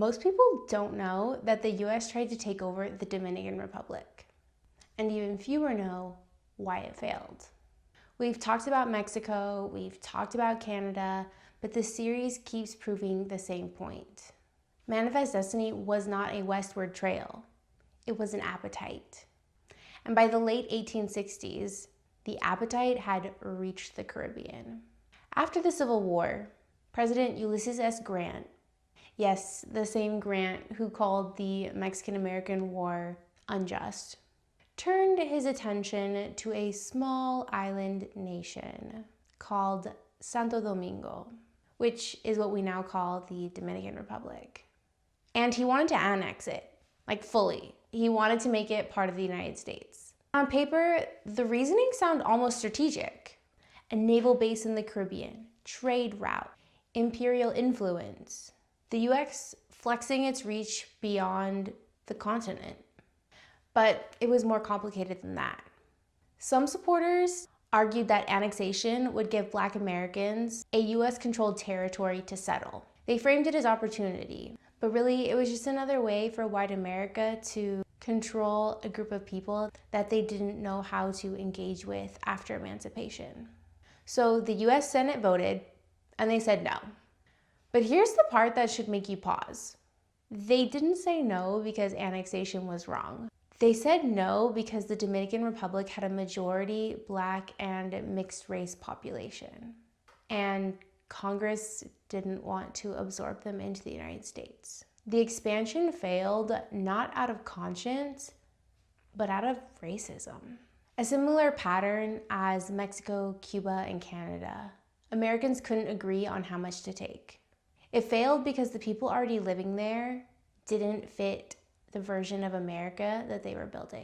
Most people don't know that the US tried to take over the Dominican Republic, and even fewer know why it failed. We've talked about Mexico, we've talked about Canada, but the series keeps proving the same point. Manifest Destiny was not a westward trail, it was an appetite. And by the late 1860s, the appetite had reached the Caribbean. After the Civil War, President Ulysses S. Grant, yes, the same Grant who called the Mexican-American War unjust, turned his attention to a small island nation called Santo Domingo, which is what we now call the Dominican Republic. And he wanted to annex it, like fully. He wanted to make it part of the United States. On paper, the reasoning sounded almost strategic. A naval base in the Caribbean, trade route, imperial influence, the US flexing its reach beyond the continent. But it was more complicated than that. Some supporters argued that annexation would give Black Americans a US-controlled territory to settle. They framed it as opportunity, but really it was just another way for white America to control a group of people that they didn't know how to engage with after emancipation. So the US Senate voted, and they said no. But here's the part that should make you pause. They didn't say no because annexation was wrong. They said no because the Dominican Republic had a majority Black and mixed race population, and Congress didn't want to absorb them into the United States. The expansion failed not out of conscience, but out of racism. A similar pattern as Mexico, Cuba, and Canada. Americans couldn't agree on how much to take. It failed because the people already living there didn't fit the version of America that they were building.